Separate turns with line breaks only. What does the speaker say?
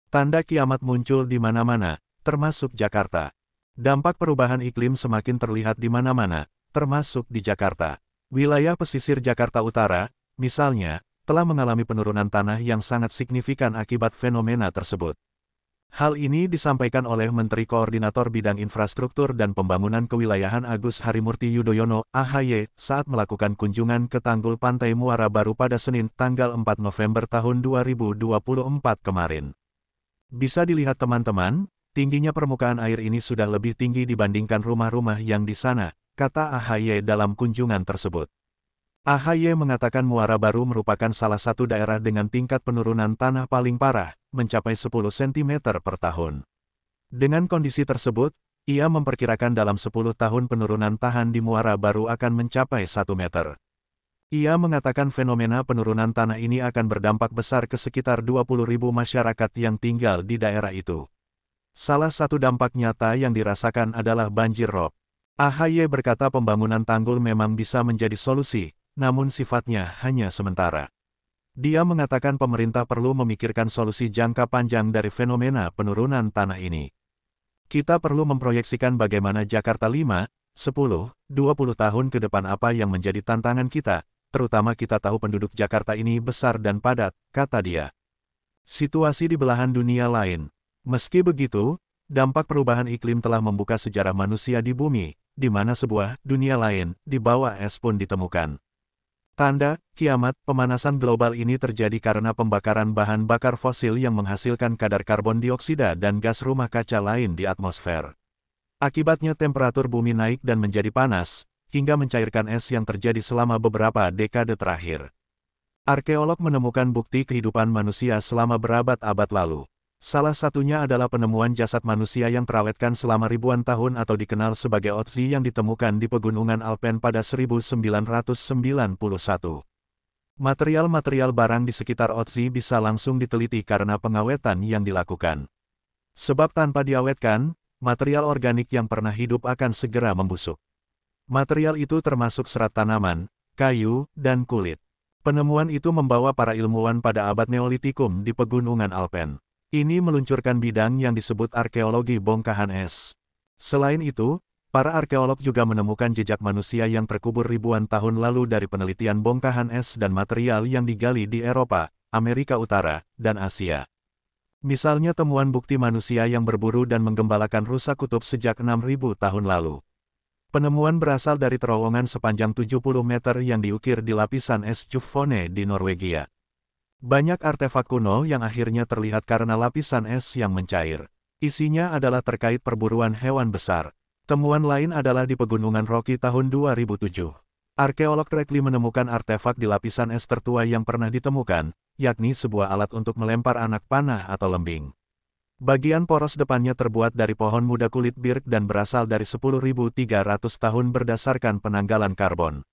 Tanda kiamat muncul di mana-mana, termasuk Jakarta. Dampak perubahan iklim semakin terlihat di mana-mana, termasuk di Jakarta. Wilayah pesisir Jakarta Utara, misalnya, telah mengalami penurunan tanah yang sangat signifikan akibat fenomena tersebut. Hal ini disampaikan oleh Menteri Koordinator Bidang Infrastruktur dan Pembangunan Kewilayahan Agus Harimurti Yudhoyono, AHY, saat melakukan kunjungan ke Tanggul Pantai Muara Baru pada Senin, tanggal 4 November tahun 2024 kemarin. Bisa dilihat teman-teman, tingginya permukaan air ini sudah lebih tinggi dibandingkan rumah-rumah yang di sana, kata AHY dalam kunjungan tersebut. AHY mengatakan Muara Baru merupakan salah satu daerah dengan tingkat penurunan tanah paling parah, mencapai 10 cm per tahun. Dengan kondisi tersebut, ia memperkirakan dalam 10 tahun penurunan tahan di Muara Baru akan mencapai 1 meter. Ia mengatakan fenomena penurunan tanah ini akan berdampak besar ke sekitar 20.000 masyarakat yang tinggal di daerah itu. Salah satu dampak nyata yang dirasakan adalah banjir rob. AHY berkata pembangunan tanggul memang bisa menjadi solusi, namun sifatnya hanya sementara. Dia mengatakan pemerintah perlu memikirkan solusi jangka panjang dari fenomena penurunan tanah ini. Kita perlu memproyeksikan bagaimana Jakarta 5, 10, 20 tahun ke depan apa yang menjadi tantangan kita, terutama kita tahu penduduk Jakarta ini besar dan padat, kata dia. Situasi di belahan dunia lain. Meski begitu, dampak perubahan iklim telah membuka sejarah manusia di bumi, di mana sebuah dunia lain di bawah es pun ditemukan. Tanda kiamat pemanasan global ini terjadi karena pembakaran bahan bakar fosil yang menghasilkan kadar karbon dioksida dan gas rumah kaca lain di atmosfer. Akibatnya temperatur bumi naik dan menjadi panas, hingga mencairkan es yang terjadi selama beberapa dekade terakhir. Arkeolog menemukan bukti kehidupan manusia selama berabad-abad lalu. Salah satunya adalah penemuan jasad manusia yang terawetkan selama ribuan tahun atau dikenal sebagai Otzi yang ditemukan di pegunungan Alpen pada 1991. Material-material barang di sekitar Otzi bisa langsung diteliti karena pengawetan yang dilakukan. Sebab tanpa diawetkan, material organik yang pernah hidup akan segera membusuk. Material itu termasuk serat tanaman, kayu, dan kulit. Penemuan itu membawa para ilmuwan pada abad Neolitikum di pegunungan Alpen. Ini meluncurkan bidang yang disebut arkeologi bongkahan es. Selain itu, para arkeolog juga menemukan jejak manusia yang terkubur ribuan tahun lalu dari penelitian bongkahan es dan material yang digali di Eropa, Amerika Utara, dan Asia. Misalnya temuan bukti manusia yang berburu dan menggembalakan rusa kutub sejak 6.000 tahun lalu. Penemuan berasal dari terowongan sepanjang 70 meter yang diukir di lapisan es Jufvone di Norwegia. Banyak artefak kuno yang akhirnya terlihat karena lapisan es yang mencair. Isinya adalah terkait perburuan hewan besar. Temuan lain adalah di Pegunungan Rocky tahun 2007. Arkeolog Reckley menemukan artefak di lapisan es tertua yang pernah ditemukan, yakni sebuah alat untuk melempar anak panah atau lembing. Bagian poros depannya terbuat dari pohon muda kulit birk dan berasal dari 10.300 tahun berdasarkan penanggalan karbon.